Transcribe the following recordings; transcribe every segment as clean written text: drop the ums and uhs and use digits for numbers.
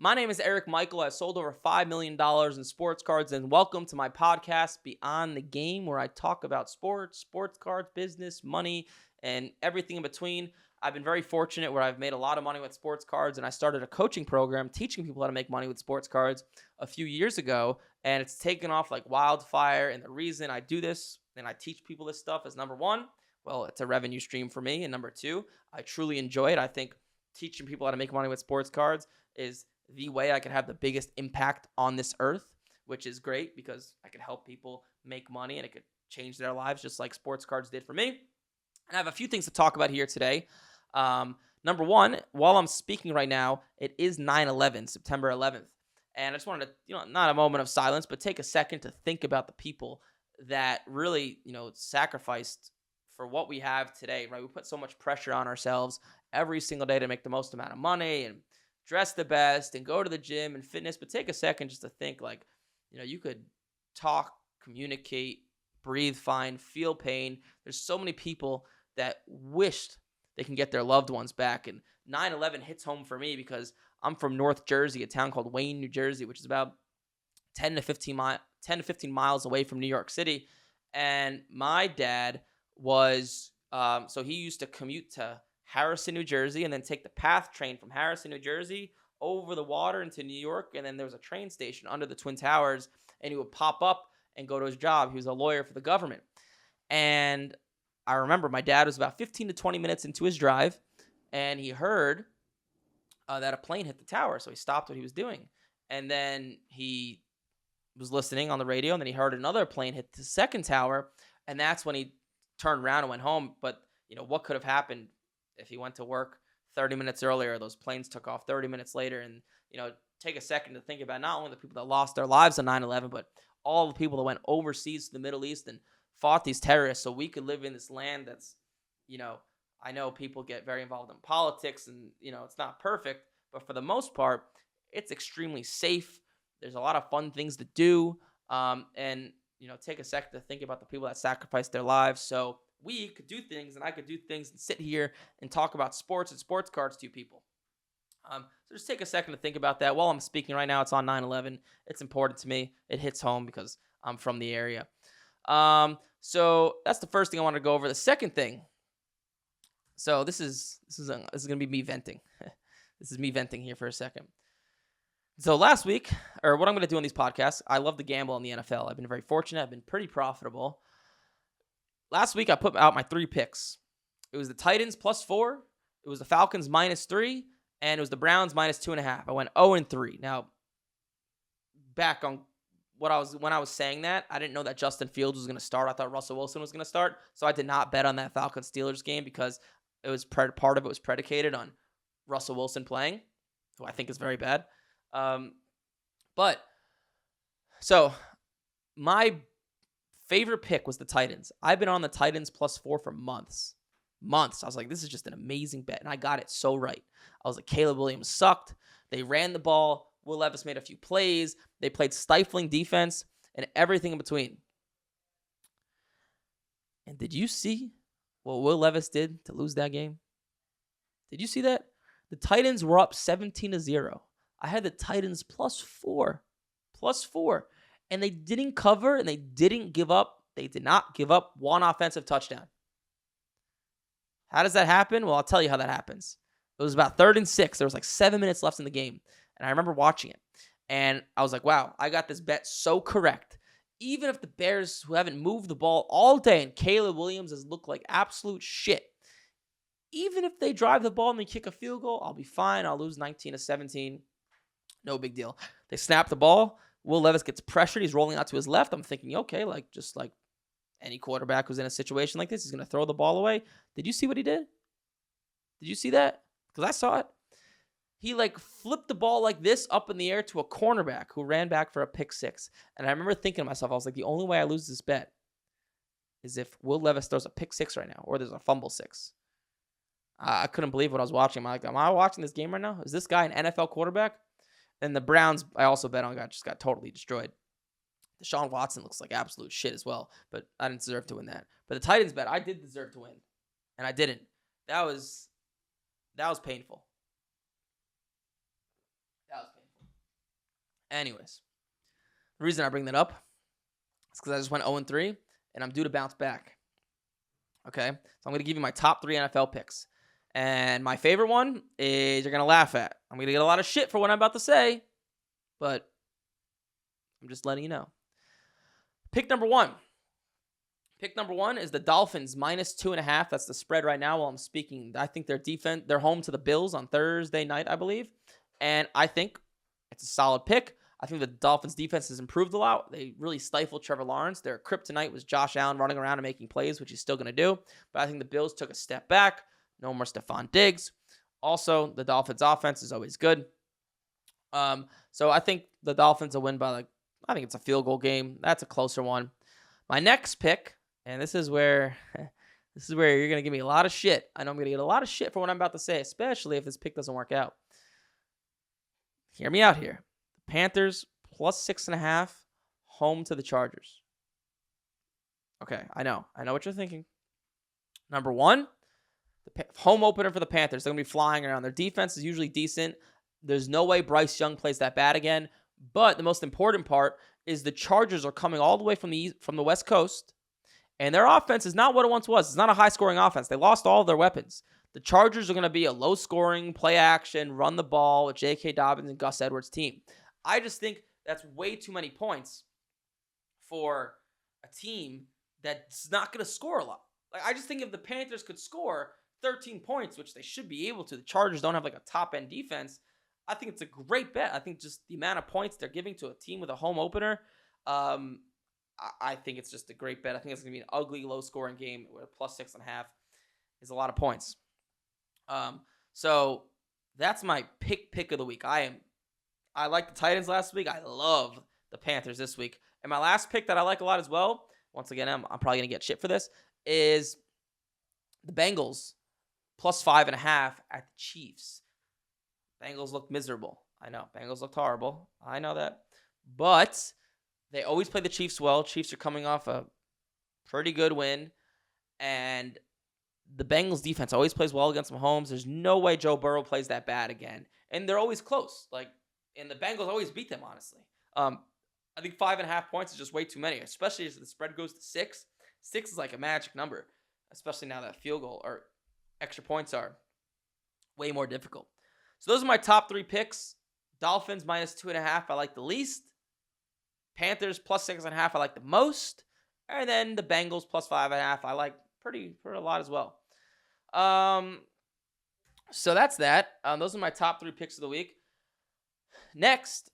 My name is Eric Michael. I've sold over $5 million in sports cards, and welcome to my podcast, Beyond the Game, where I talk about sports cards, business, money, and everything in between. I've been very fortunate where I've made a lot of money with sports cards, and I started a coaching program teaching people how to make money with sports cards a few years ago, and it's taken off like wildfire. And the reason I do this and I teach people this stuff is, number one, well, it's a revenue stream for me, and number two, I truly enjoy it. I think teaching people how to make money with sports cards is the way I could have the biggest impact on this earth, which is great because I could help people make money and it could change their lives just like sports cards did for me. And I have a few things to talk about here today. Number one, while I'm speaking right now, it is 9/11, September 11th. And I just wanted to, not a moment of silence, but take a second to think about the people that really, sacrificed for what we have today, right? We put so much pressure on ourselves every single day to make the most amount of money and dress the best and go to the gym and fitness, but take a second just to think like, you could talk, communicate, breathe fine, feel pain. There's so many people that wished they can get their loved ones back. And 9/11 hits home for me because I'm from North Jersey, a town called Wayne, New Jersey, which is about 10 to 15 miles away from New York City. And my dad was, so he used to commute to Harrison, New Jersey, and then take the PATH train from Harrison, New Jersey, over the water into New York. And then there was a train station under the Twin Towers, and he would pop up and go to his job. He was a lawyer for the government. And I remember my dad was about 15 to 20 minutes into his drive, and he heard that a plane hit the tower. So he stopped what he was doing. And then he was listening on the radio, and then he heard another plane hit the second tower. And that's when he turned around and went home. But, what could have happened if he went to work 30 minutes earlier? Those planes took off 30 minutes later. And, take a second to think about not only the people that lost their lives on 9/11, but all the people that went overseas to the Middle East and fought these terrorists so we could live in this land that's, I know people get very involved in politics and, it's not perfect, but for the most part, it's extremely safe. There's a lot of fun things to do. And, take a second to think about the people that sacrificed their lives so we could do things, and I could do things and sit here and talk about sports and sports cards to you people. So just take a second to think about that. While I'm speaking right now, it's on 9/11. It's important to me. It hits home because I'm from the area. So that's the first thing I want to go over. The second thing. So this is going to be me venting. This is me venting here for a second. So last week, or what I'm going to do on these podcasts, I love to gamble in the NFL. I've been very fortunate. I've been pretty profitable. Last week, I put out my 3 picks. It was the Titans +4, it was the Falcons -3, and it was the Browns -2.5. I went 0-3. Now, back on when I was saying that, I didn't know that Justin Fields was going to start. I thought Russell Wilson was going to start, so I did not bet on that Falcons-Steelers game because it was part of it was predicated on Russell Wilson playing, who I think is very bad. But so my favorite pick was the Titans. I've been on the Titans +4 for months. I was like, this is just an amazing bet. And I got it so right. I was like, Caleb Williams sucked. They ran the ball. Will Levis made a few plays. They played stifling defense and everything in between. And did you see what Will Levis did to lose that game? Did you see that? The Titans were up 17-0. I had the Titans +4. And they didn't cover, and they didn't give up. They did not give up one offensive touchdown. How does that happen? Well, I'll tell you how that happens. It was about 3rd and 6. There was like 7 minutes left in the game. And I remember watching it. And I was like, wow, I got this bet so correct. Even if the Bears, who haven't moved the ball all day, and Caleb Williams has looked like absolute shit, even if they drive the ball and they kick a field goal, I'll be fine. I'll lose 19-17. No big deal. They snap the ball. Will Levis gets pressured. He's rolling out to his left. I'm thinking, okay, just like any quarterback who's in a situation like this, he's going to throw the ball away. Did you see what he did? Did you see that? Because I saw it. He flipped the ball like this up in the air to a cornerback who ran back for a pick 6. And I remember thinking to myself, I was like, the only way I lose this bet is if Will Levis throws a pick 6 right now, or there's a fumble 6. I couldn't believe what I was watching. I'm like, am I watching this game right now? Is this guy an NFL quarterback? And the Browns, I also bet on, just got totally destroyed. Deshaun Watson looks like absolute shit as well, but I didn't deserve to win that. But the Titans bet, I did deserve to win, and I didn't. That was painful. That was painful. Anyways, the reason I bring that up is because I just went 0-3, and I'm due to bounce back. Okay? So I'm going to give you my top 3 NFL picks. And my favorite one is you're going to laugh at. I'm going to get a lot of shit for what I'm about to say, but I'm just letting you know. Pick number 1. Pick number 1 is the Dolphins -2.5. That's the spread right now while I'm speaking. I think they're home to the Bills on Thursday night, I believe. And I think it's a solid pick. I think the Dolphins defense has improved a lot. They really stifled Trevor Lawrence. Their kryptonite was Josh Allen running around and making plays, which he's still going to do. But I think the Bills took a step back. No more Stephon Diggs. Also, the Dolphins offense is always good. So I think the Dolphins will win by I think it's a field goal game. That's a closer one. My next pick, and this is where you're going to give me a lot of shit. I know I'm going to get a lot of shit for what I'm about to say, especially if this pick doesn't work out. Hear me out here. The Panthers +6.5, home to the Chargers. Okay, I know what you're thinking. Number 1, the home opener for the Panthers. They're going to be flying around. Their defense is usually decent. There's no way Bryce Young plays that bad again. But the most important part is the Chargers are coming all the way from the West Coast, and their offense is not what it once was. It's not a high-scoring offense. They lost all of their weapons. The Chargers are going to be a low-scoring, play-action, run the ball with J.K. Dobbins and Gus Edwards team. I just think that's way too many points for a team that's not going to score a lot. I just think if the Panthers could score 13 points, which they should be able to, the Chargers don't have a top-end defense, I think it's a great bet. I think just the amount of points they're giving to a team with a home opener, I think it's just a great bet. I think it's going to be an ugly, low-scoring game with a +6.5 is a lot of points. So that's my pick of the week. I like the Titans last week. I love the Panthers this week. And my last pick that I like a lot as well, once again, I'm probably going to get shit for this, is the Bengals +5.5 at the Chiefs. Bengals look miserable. I know. Bengals looked horrible. I know that. But they always play the Chiefs well. Chiefs are coming off a pretty good win. And the Bengals defense always plays well against Mahomes. There's no way Joe Burrow plays that bad again. And they're always close. And the Bengals always beat them, honestly. I think 5.5 points is just way too many, especially as the spread goes to 6. 6 is like a magic number, especially now that field goal or extra points are way more difficult. So those are my top 3 picks. Dolphins -2.5, I like the least. Panthers +6.5, I like the most. And then the Bengals +5.5, I like pretty a lot as well. So that's that. Those are my top 3 picks of the week. Next,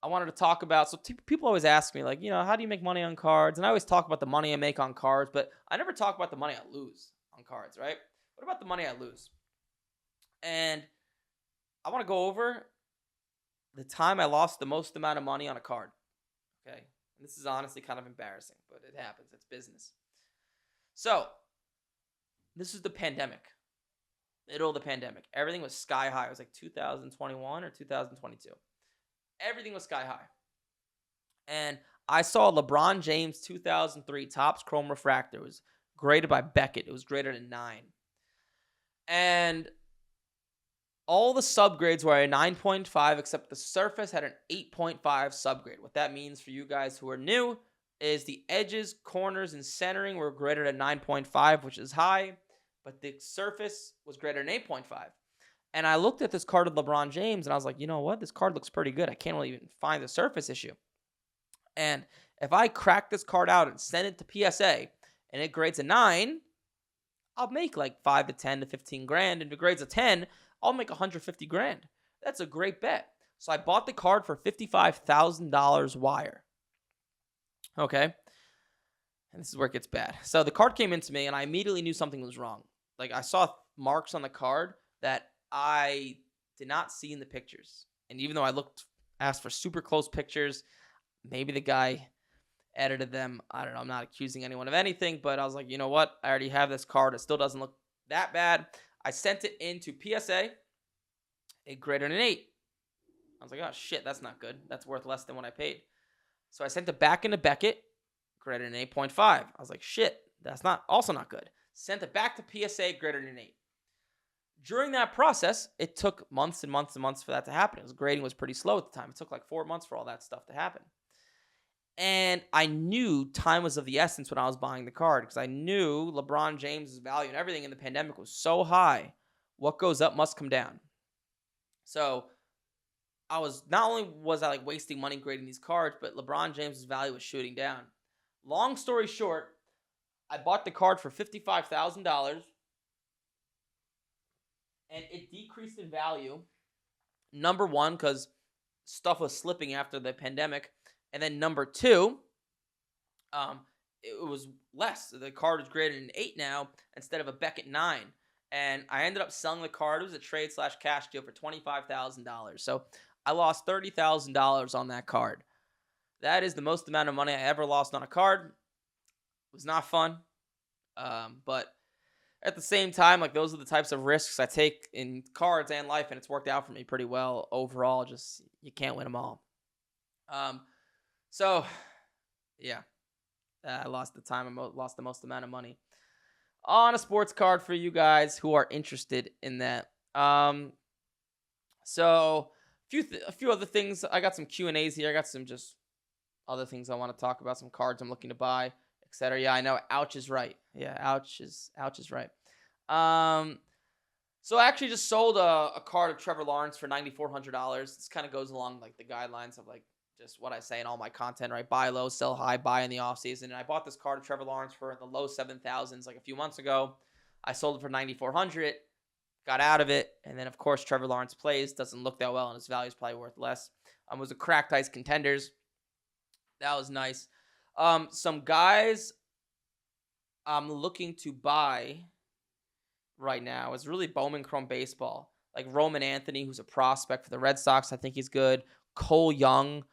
I wanted to talk about, so people always ask me, how do you make money on cards? And I always talk about the money I make on cards, but I never talk about the money I lose on cards, right? What about the money I lose? And I want to go over the time I lost the most amount of money on a card. Okay? And this is honestly kind of embarrassing, but it happens. It's business. So, this is the pandemic. Middle of the pandemic. Everything was sky high. It was like 2021 or 2022. Everything was sky high. And I saw LeBron James 2003 Topps Chrome Refractor. It was graded by Beckett. It was graded a 9. And all the subgrades were a 9.5, except the surface had an 8.5 subgrade. What that means for you guys who are new is the edges, corners, and centering were graded at 9.5, which is high, but the surface was graded at 8.5. And I looked at this card of LeBron James, and I was like, you know what? This card looks pretty good. I can't really even find the surface issue. And if I crack this card out and send it to PSA, and it grades a 9, I'll make like 5 to 10 to 15 grand. And if it grades a 10, I'll make 150 grand. That's a great bet. So I bought the card for $55,000 wire. Okay. And this is where it gets bad. So the card came into me, and I immediately knew something was wrong. I saw marks on the card that I did not see in the pictures. And even though asked for super close pictures, maybe the guy edited them. I don't know. I'm not accusing anyone of anything, but I was like, you know what? I already have this card. It still doesn't look that bad. I sent it into PSA. It graded an 8. I was like, oh, shit, that's not good. That's worth less than what I paid. So I sent it back into Beckett. Graded an 8.5. I was like, shit, that's also not good. Sent it back to PSA. Graded an 8. During that process, it took months and months and months for that to happen. Grading was pretty slow at the time. It took like 4 months for all that stuff to happen. And I knew time was of the essence when I was buying the card because I knew LeBron James's value and everything in the pandemic was so high. What goes up must come down. So I was not only was I like wasting money grading these cards, but LeBron James's value was shooting down. Long story short, I bought the card for $55,000 and it decreased in value. Number one, because stuff was slipping after the pandemic. And then number two, it was less. The card was graded an 8 now instead of a Beckett 9. And I ended up selling the card. It was a trade/cash deal for $25,000. So I lost $30,000 on that card. That is the most amount of money I ever lost on a card. It was not fun. But at the same time, like those are the types of risks I take in cards and life, and it's worked out for me pretty well overall. Just you can't win them all. So yeah, I lost the time. I lost the most amount of money on a sports card for you guys who are interested in that. So a few other things. I got some Q&As here. I got some just other things I want to talk about. Some cards I'm looking to buy, etc. Yeah, I know. Ouch is right. Yeah, ouch is right. So I actually just sold a card of Trevor Lawrence for $9,400. This kind of goes along like the guidelines of like just what I say in all my content, right? Buy low, sell high, buy in the offseason. And I bought this card of Trevor Lawrence for the low 7,000s like a few months ago. I sold it for $9,400, got out of it. And then, of course, Trevor Lawrence plays, doesn't look that well, and his value is probably worth less. Was a cracked ice contenders. That was nice. Some guys I'm looking to buy right now is really Bowman Chrome Baseball. Like Roman Anthony, who's a prospect for the Red Sox. I think he's good. Cole Young.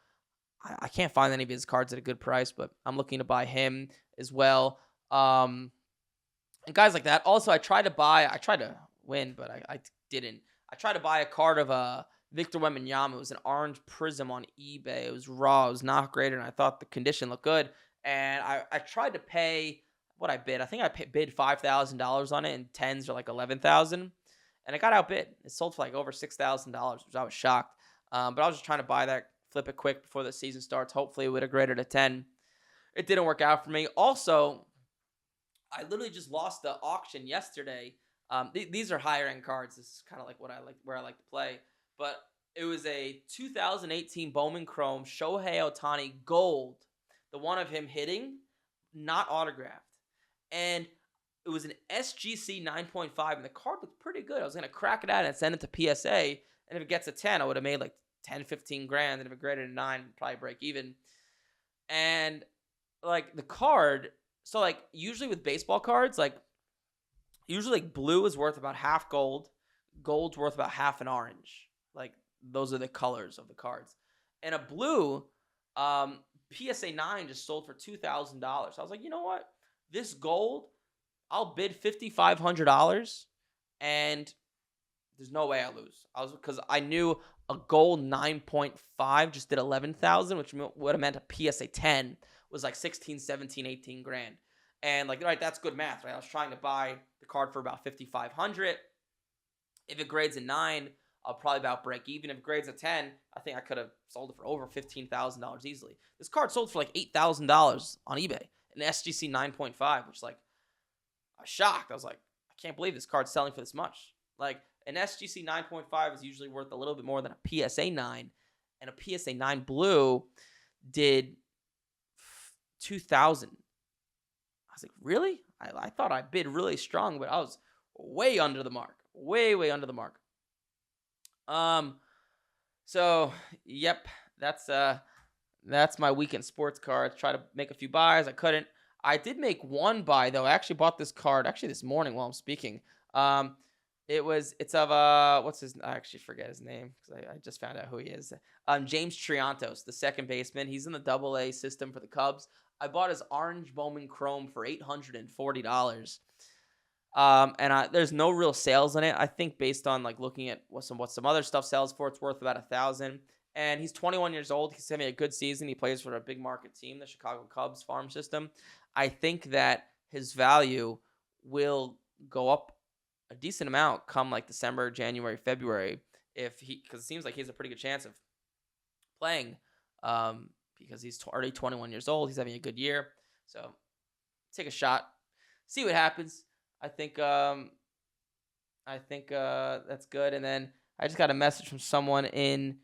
I can't find any of his cards at a good price, but I'm looking to buy him as well. And guys like that. Also, I tried to win, but I didn't. I tried to buy a card of Victor Wembanyama. It was an orange prism on eBay. It was raw. It was not great, and I thought the condition looked good. And I tried to pay what I bid. I think I bid $5,000 on it, and tens are like $11,000. And I got outbid. It sold for like over $6,000, which I was shocked. But I was just trying to buy that, flip it quick before the season starts. Hopefully, it would have graded a 10. It didn't work out for me. Also, I literally just lost the auction yesterday. These are higher end cards. This is kind of like where I like to play. But it was a 2018 Bowman Chrome Shohei Ohtani Gold, the one of him hitting, not autographed, and it was an SGC 9.5, and the card looked pretty good. I was gonna crack it out and send it to PSA, and if it gets a 10, I would have made like 10, 15 grand, and if it graded a 9, probably break even. And like the card. So, like, usually with baseball cards, like, usually, like, blue is worth about half gold. Gold's worth about half an orange. Like, those are the colors of the cards. And a blue, PSA 9 just sold for $2,000. I was like, you know what? This gold, I'll bid $5,500, and there's no way I lose. Because I knew a gold 9.5 just did 11,000, which would have meant a PSA 10 was like 16, 17, 18 grand. And like, right, that's good math, right? I was trying to buy the card for about 5,500. If it grades a 9, I'll probably about break even. If it grades a 10, I think I could have sold it for over $15,000 easily. This card sold for like $8,000 on eBay. An SGC 9.5, which like, I was shocked. I was like, I can't believe this card's selling for this much. Like, an SGC 9.5 is usually worth a little bit more than a PSA 9. And a PSA 9 blue did 2,000. I was like, really? I thought I bid really strong, but I was way under the mark. Way under the mark. So, yep, that's my weekend sports cards. Try to make a few buys. I couldn't. I did make one buy, though. I actually bought this card this morning while I'm speaking. It's of I actually forget his name because I just found out who he is. James Triantos, the second baseman. He's in the AA system for the Cubs. I bought his orange Bowman Chrome for $840. There's no real sales in it. I think based on like looking at what some other stuff sells for, it's worth about $1,000. And he's 21 years old. He's having a good season. He plays for a big market team, the Chicago Cubs farm system. I think that his value will go up a decent amount come like December, January, February, because it seems like he has a pretty good chance of playing, because he's already 21 years old. He's having a good year. So take a shot, see what happens. I think that's good. And then I just got a message from someone in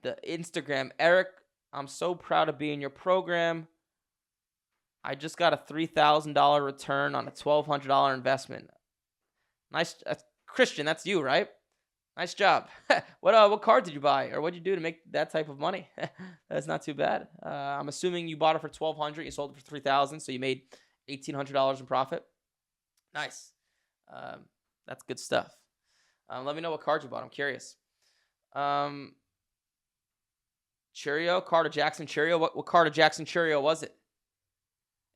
the Instagram. Eric, I'm so proud to be in your program. I just got a $3,000 return on a $1,200 investment. Nice, Christian. That's you, right? Nice job. What card did you buy, or what did you do to make that type of money? That's not too bad. I'm assuming you bought it for $1,200, you sold it for $3,000, so you made $1,800 in profit. Nice. That's good stuff. Let me know what card you bought. I'm curious. Cheerio, card of Jackson Cheerio. What card of Jackson Cheerio was it?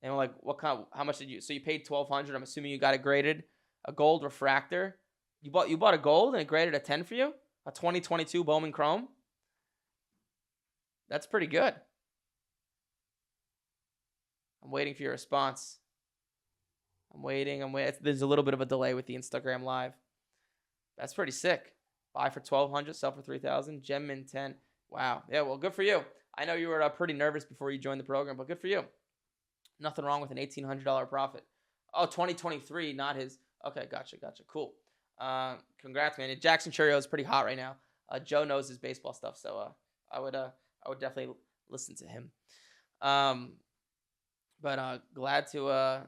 And we're like, what kind? How much did you? So you paid $1,200. I'm assuming you got it graded, a gold refractor. You bought a gold and it graded a 10 for you? A 2022 Bowman Chrome? That's pretty good. I'm waiting for your response. I'm waiting. There's a little bit of a delay with the Instagram Live. That's pretty sick. Buy for $1,200, sell for $3,000. Gem in 10. Wow. Yeah, well, good for you. I know you were pretty nervous before you joined the program, but good for you. Nothing wrong with an $1,800 profit. Oh, 2023, not his. Okay, gotcha. Cool. Congrats, man. Jackson Cheerio is pretty hot right now. Joe knows his baseball stuff, so I would definitely listen to him. But glad to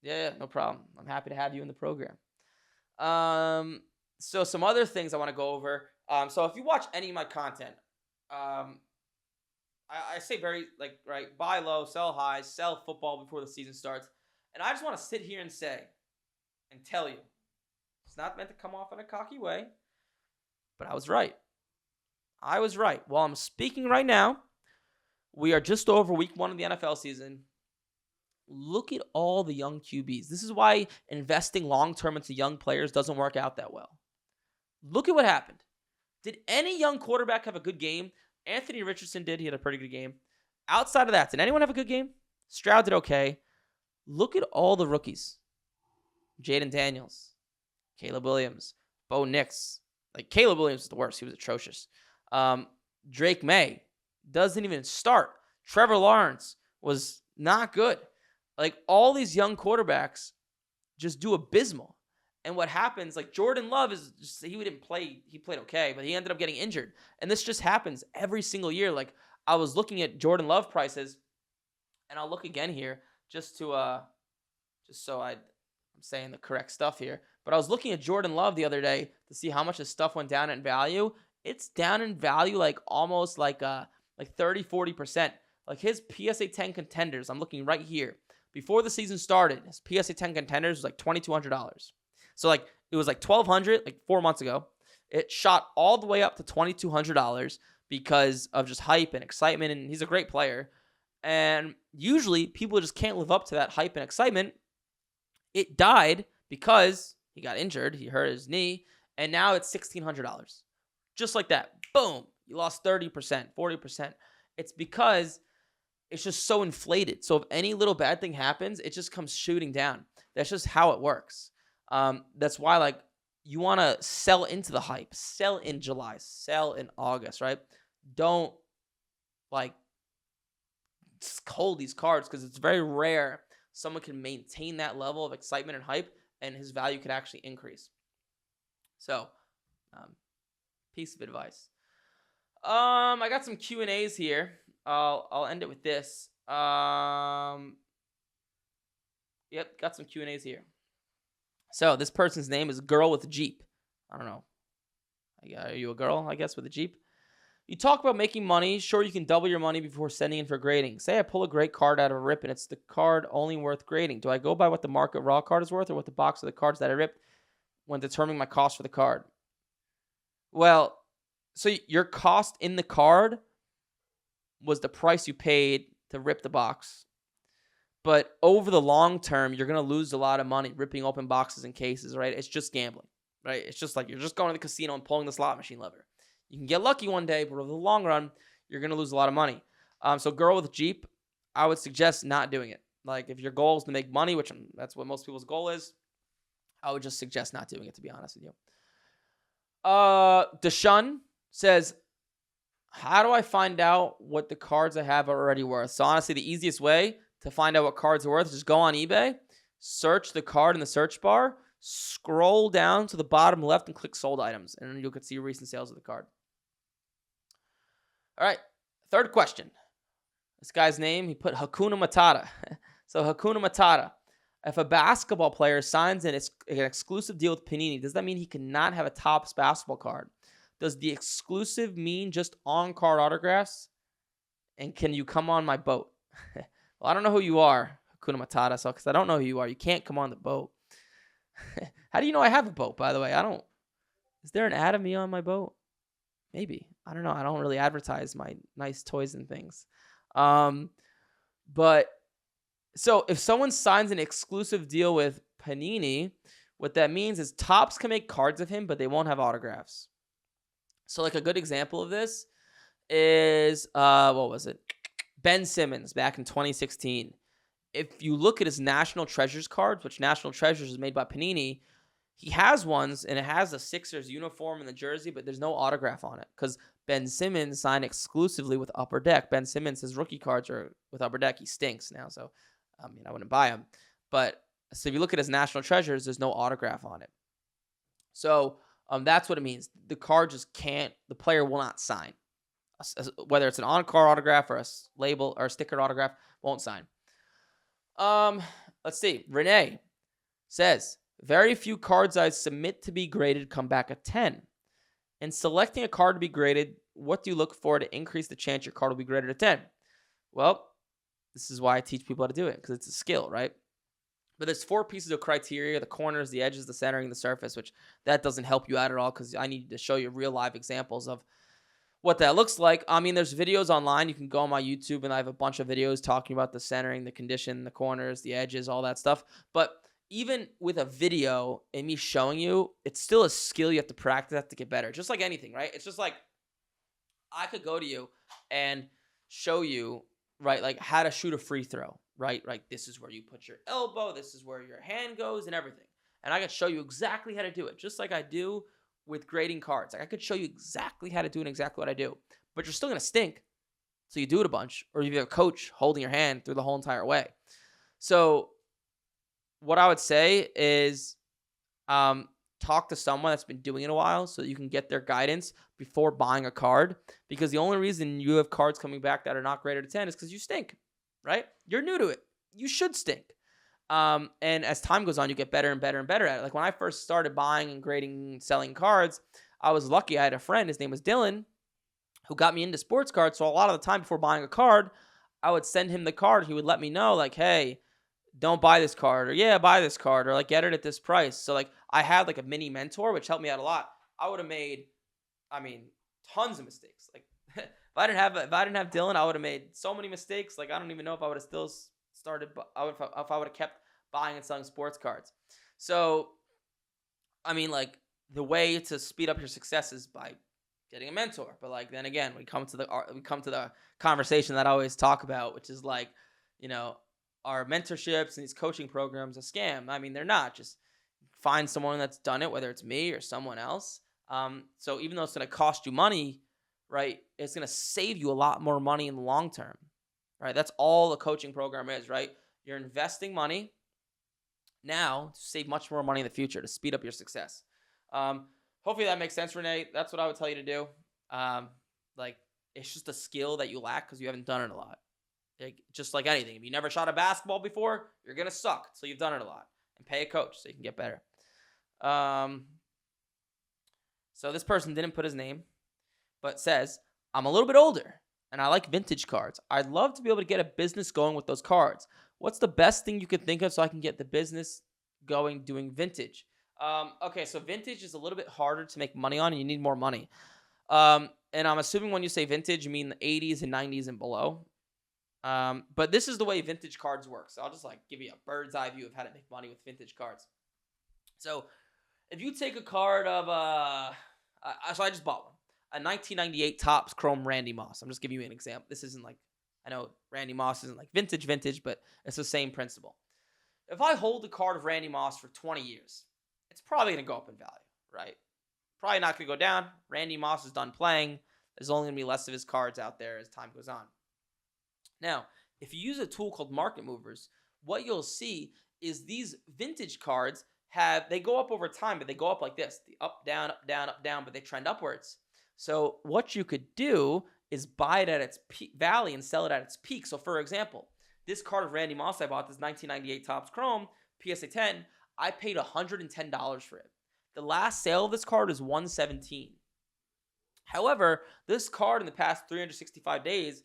yeah, no problem. I'm happy to have you in the program. So some other things I want to go over. So if you watch any of my content, I say very right, buy low, sell high, sell football before the season starts. And I just want to sit here and say and tell you, it's not meant to come off in a cocky way, but I was right. While I'm speaking right now, we are just over week 1 of the NFL season. Look at all the young QBs. This is why investing long-term into young players doesn't work out that well. Look at what happened. Did any young quarterback have a good game? Anthony Richardson did. He had a pretty good game. Outside of that, did anyone have a good game? Stroud did okay. Look at all the rookies. Jaden Daniels, Caleb Williams, Bo Nix. Caleb Williams is the worst. He was atrocious. Drake May doesn't even start. Trevor Lawrence was not good. All these young quarterbacks just do abysmal. And what happens, Jordan Love he didn't play. He played okay, but he ended up getting injured. And this just happens every single year. I was looking at Jordan Love prices, and I'll look again here just so I'm saying the correct stuff here. But I was looking at Jordan Love the other day to see how much his stuff went down in value. It's down in value almost 30-40%. His PSA 10 contenders, I'm looking right here. Before the season started, his PSA 10 contenders was $2,200. So it was $1,200 4 months ago. It shot all the way up to $2,200 because of just hype and excitement, and he's a great player. And usually people just can't live up to that hype and excitement. It died because he got injured. He hurt his knee, and now it's $1,600. Just like that. Boom. You lost 30%, 40%. It's because it's just so inflated. So if any little bad thing happens, it just comes shooting down. That's just how it works. That's why you want to sell into the hype. Sell in July. Sell in August, right? Don't hold these cards because it's very rare someone can maintain that level of excitement and hype and his value could actually increase. So, piece of advice. I got some Q&As here. I'll end it with this. Yep, got some Q&As here. So this person's name is Girl with a Jeep. I don't know. Are you a girl, I guess, with a Jeep? You talk about making money. Sure, you can double your money before sending in for grading. Say I pull a great card out of a rip and it's the card only worth grading. Do I go by what the market raw card is worth or what the box of the cards that I ripped when determining my cost for the card? Well, so your cost in the card was the price you paid to rip the box. But over the long term, you're going to lose a lot of money ripping open boxes and cases, right? It's just gambling, right? It's just you're just going to the casino and pulling the slot machine lever. You can get lucky one day, but over the long run, you're going to lose a lot of money. So girl with a Jeep, I would suggest not doing it. If your goal is to make money, which that's what most people's goal is, I would just suggest not doing it, to be honest with you. Deshaun says, how do I find out what the cards I have are already worth? So honestly, the easiest way to find out what cards are worth is just go on eBay, search the card in the search bar, scroll down to the bottom left and click sold items, and then you can see recent sales of the card. All right, third question. This guy's name, he put Hakuna Matata. So Hakuna Matata. If a basketball player signs an exclusive deal with Panini, does that mean he cannot have a Topps basketball card? Does the exclusive mean just on-card autographs? And can you come on my boat? Well, I don't know who you are, Hakuna Matata, so because I don't know who you are, you can't come on the boat. How do you know I have a boat, by the way? Is there an ad of me on my boat? Maybe. I don't know. I don't really advertise my nice toys and things. But so if someone signs an exclusive deal with Panini, what that means is Topps can make cards of him, but they won't have autographs. So like a good example of this is, what was it? Ben Simmons back in 2016. If you look at his National Treasures cards, which National Treasures is made by Panini, he has ones, and it has a Sixers uniform and the jersey, but there's no autograph on it because Ben Simmons signed exclusively with Upper Deck. Ben Simmons, his rookie cards are with Upper Deck. He stinks now, so I wouldn't buy him. But so if you look at his National Treasures, there's no autograph on it. So that's what it means. The card just can't, the player will not sign. Whether it's an on-card autograph or a label or a sticker autograph, won't sign. Let's see. Renee says, very few cards I submit to be graded come back a 10. In selecting a card to be graded, what do you look for to increase the chance your card will be graded a 10? Well, this is why I teach people how to do it, because it's a skill, right? But there's 4 pieces of criteria: the corners, the edges, the centering, the surface, which that doesn't help you out at all because I need to show you real live examples of what that looks like. I mean, there's videos online. You can go on my YouTube, and I have a bunch of videos talking about the centering, the condition, the corners, the edges, all that stuff. But even with a video and me showing you, it's still a skill you have to practice to get better. Just like anything, right? It's just like I could go to you and show you, right, like how to shoot a free throw, right? Like this is where you put your elbow, this is where your hand goes and everything. And I could show you exactly how to do it, just like I do with grading cards. Like I could show you exactly how to do it and exactly what I do, but you're still going to stink. So you do it a bunch, or you have a coach holding your hand through the whole entire way. So what I would say is talk to someone that's been doing it a while so that you can get their guidance before buying a card, because the only reason you have cards coming back that are not graded a 10 is because you stink, right? You're new to it. You should stink. And as time goes on, you get better and better and better at it. Like when I first started buying and grading, selling cards, I was lucky. I had a friend, his name was Dylan, who got me into sports cards. So a lot of the time before buying a card, I would send him the card. He would let me know, like, hey, don't buy this card, or yeah, buy this card, or like get it at this price. So like I had like a mini mentor, which helped me out a lot. I would have made, tons of mistakes. Like if I didn't have Dylan, I would have made so many mistakes. Like I don't even know if I would have still started. If I would have kept buying and selling sports cards. So, like the way to speed up your success is by getting a mentor. But like then again, we come to the conversation that I always talk about, which is like, our mentorships and these coaching programs a scam. They're not. Just find someone that's done it, whether it's me or someone else. So even though it's going to cost you money, right, it's going to save you a lot more money in the long term, right? That's all the coaching program is, right? You're investing money now to save much more money in the future to speed up your success. Hopefully that makes sense, Renee. That's what I would tell you to do. It's just a skill that you lack because you haven't done it a lot. Just like anything. If you never shot a basketball before, you're going to suck. So you've done it a lot. And pay a coach so you can get better. So this person didn't put his name, but says, I'm a little bit older, and I like vintage cards. I'd love to be able to get a business going with those cards. What's the best thing you could think of so I can get the business going doing vintage? Okay, so vintage is a little bit harder to make money on, and you need more money. And I'm assuming when you say vintage, you mean the 80s and 90s and below. But this is the way vintage cards work. So I'll just give you a bird's eye view of how to make money with vintage cards. So if you take a card of, so I just bought one, a 1998 Topps Chrome Randy Moss. I'm just giving you an example. This isn't I know Randy Moss isn't vintage, but it's the same principle. If I hold the card of Randy Moss for 20 years, it's probably going to go up in value, right? Probably not going to go down. Randy Moss is done playing. There's only going to be less of his cards out there as time goes on. Now, if you use a tool called Market Movers, what you'll see is these vintage cards they go up over time, but they go up like this: the up, down, up, down, up, down, but they trend upwards. So what you could do is buy it at its peak valley and sell it at its peak. So for example, this card of Randy Moss I bought, this 1998 Topps Chrome PSA 10, I paid $110 for it. The last sale of this card is $117. However, this card in the past 365 days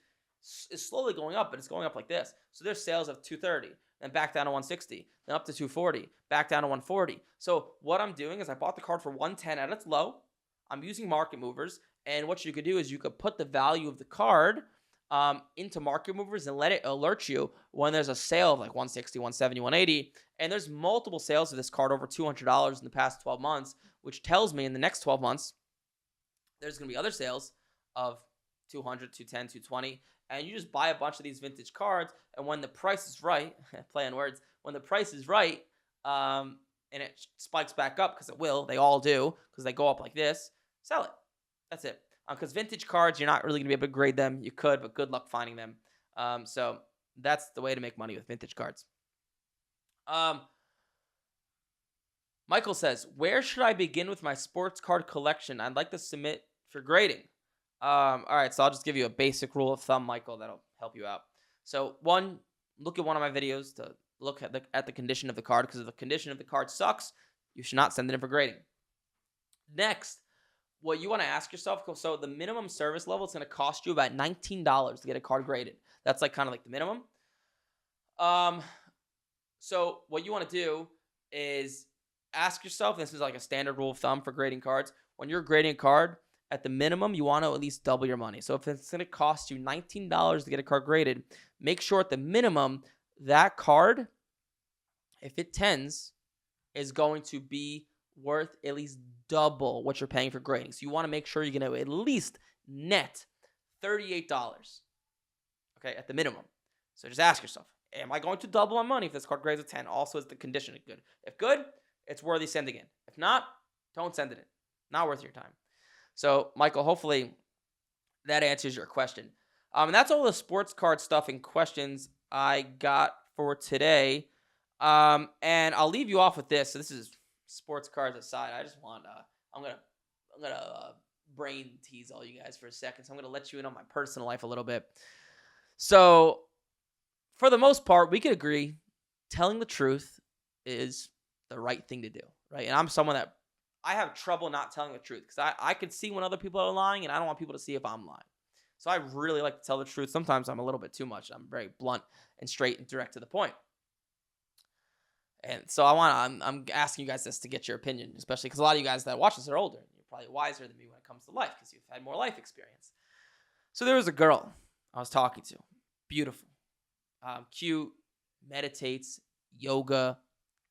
is slowly going up, but it's going up like this. So there's sales of $230, then back down to $160, then up to $240, back down to $140. So what I'm doing is I bought the card for $110 at its low. I'm using Market Movers, and what you could do is you could put the value of the card into Market Movers and let it alert you when there's a sale of like $160, $170, $180. And there's multiple sales of this card over $200 in the past 12 months, which tells me in the next 12 months, there's going to be other sales of $200, $210, $220. And you just buy a bunch of these vintage cards, and when the price is right, play on words, when the price is right, and it spikes back up, because it will, they all do, because they go up like this, sell it. That's it. Because vintage cards, you're not really going to be able to grade them. You could, but good luck finding them. So that's the way to make money with vintage cards. Michael says, where should I begin with my sports card collection? I'd like to submit for grading. All right, so I'll just give you a basic rule of thumb, Michael, that'll help you out. So one, look at one of my videos to look at the condition of the card, because if the condition of the card sucks, you should not send it in for grading. Next, what you want to ask yourself, so the minimum service level is going to cost you about $19 to get a card graded. That's like kind of like the minimum. So what you want to do is ask yourself, this is like a standard rule of thumb for grading cards, when you're grading a card, at the minimum, you want to at least double your money. So if it's going to cost you $19 to get a card graded, make sure at the minimum that card, if it tens, is going to be worth at least double what you're paying for grading. So you want to make sure you're going to at least net $38, okay, at the minimum. So just ask yourself, am I going to double my money if this card grades a 10? Also, is the condition good? If good, it's worthy sending in. If not, don't send it in. Not worth your time. So, Michael, hopefully that answers your question. And that's all the sports card stuff and questions I got for today. And I'll leave you off with this. So this is sports cards aside. I just want I'm gonna brain tease all you guys for a second. So I'm gonna let you in on my personal life a little bit. So, for the most part, we could agree telling the truth is the right thing to do, right? And I'm someone that I have trouble not telling the truth, because I can see when other people are lying, and I don't want people to see if I'm lying. So I really like to tell the truth. Sometimes I'm a little bit too much. I'm very blunt and straight and direct to the point. And so I'm asking you guys this to get your opinion, especially because a lot of you guys that watch this are older. You're probably wiser than me when it comes to life, because you've had more life experience. So there was a girl I was talking to. Beautiful. Cute, meditates, yoga,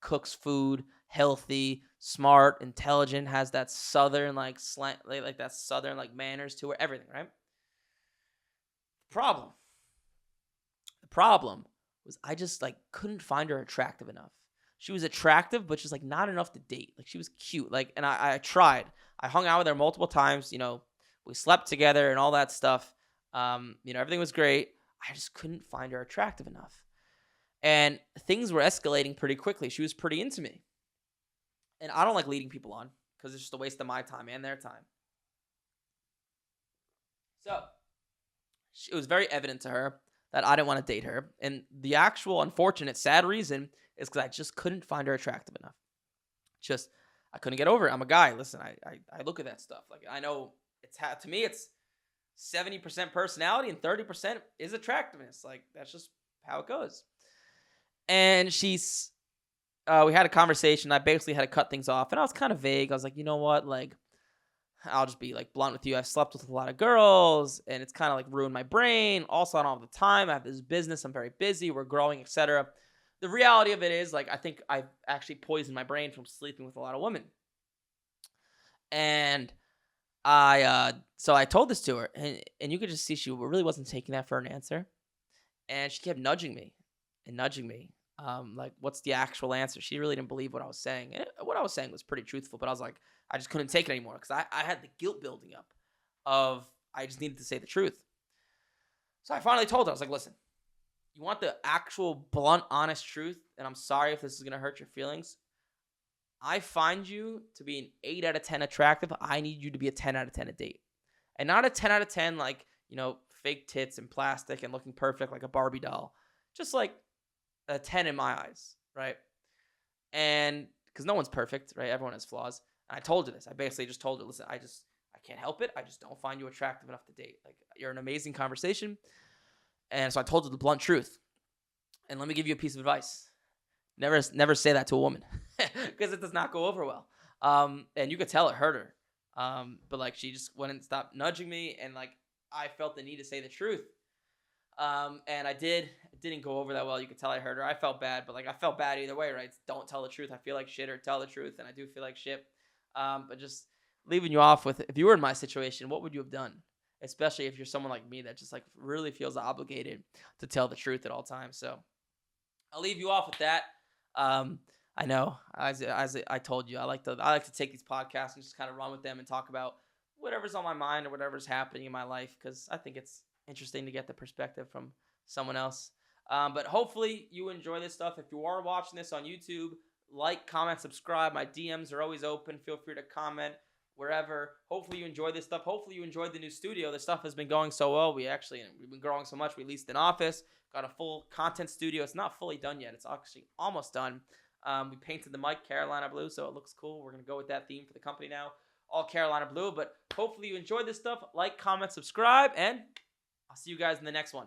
cooks food, healthy, smart, intelligent, has that southern like slant, like that southern like manners to her, everything, right? The problem was I just like couldn't find her attractive enough. She was attractive, but just like not enough to date. Like she was cute, like, and I tried. I hung out with her multiple times. You know, we slept together and all that stuff. You know, everything was great. I just couldn't find her attractive enough. And things were escalating pretty quickly. She was pretty into me. And I don't like leading people on, because it's just a waste of my time and their time. So it was very evident to her that I didn't want to date her. And the actual unfortunate, sad reason is because I just couldn't find her attractive enough. Just, I couldn't get over it. I'm a guy. Listen, I look at that stuff. Like, I know to me, it's 70% personality and 30% is attractiveness. Like, that's just how it goes. And we had a conversation. I basically had to cut things off, and I was kind of vague. I was like, you know what? Like, I'll just be like blunt with you. I've slept with a lot of girls, and it's kind of like ruined my brain. Also, I don't have the time. I have this business. I'm very busy. We're growing, etc. The reality of it is, like, I think I've actually poisoned my brain from sleeping with a lot of women. And so I told this to her, and you could just see she really wasn't taking that for an answer. And she kept nudging me. Like, what's the actual answer? She really didn't believe what I was saying. And what I was saying was pretty truthful, but I was like, I just couldn't take it anymore because I had the guilt building up of I just needed to say the truth. So I finally told her, I was like, listen, you want the actual blunt, honest truth? And I'm sorry if this is going to hurt your feelings. I find you to be an 8 out of 10 attractive. I need you to be a 10 out of 10 a date. And not a 10 out of 10 like, fake tits and plastic and looking perfect like a Barbie doll. Just like a 10 in my eyes, right? And because no one's perfect, right? Everyone has flaws. And I told her this. I basically just told her, listen, I can't help it. I just don't find you attractive enough to date. Like, you're an amazing conversation. And so I told her the blunt truth. And let me give you a piece of advice. Never say that to a woman because it does not go over well. And you could tell it hurt her. But like, she just wouldn't stop nudging me. And like, I felt the need to say the truth. And I did. It didn't go over that well. You could tell I hurt her. I felt bad, but like, I felt bad either way, right? Don't tell the truth. I feel like shit, or tell the truth. And I do feel like shit. But just leaving you off with, if you were in my situation, what would you have done? Especially if you're someone like me that just like really feels obligated to tell the truth at all times. So I'll leave you off with that. I know, as I told you, I like to take these podcasts and just kind of run with them and talk about whatever's on my mind or whatever's happening in my life, because I think it's interesting to get the perspective from someone else. But hopefully you enjoy this stuff. If you are watching this on YouTube, like, comment, subscribe. My DMs are always open. Feel free to comment wherever. Hopefully you enjoy this stuff. Hopefully you enjoyed the new studio. This stuff has been going so well. We've been growing so much. We leased an office, got a full content studio. It's not fully done yet. It's actually almost done. We painted the mic Carolina blue, so it looks cool. We're going to go with that theme for the company now. All Carolina blue. But hopefully you enjoyed this stuff. Like, comment, subscribe, and I'll see you guys in the next one.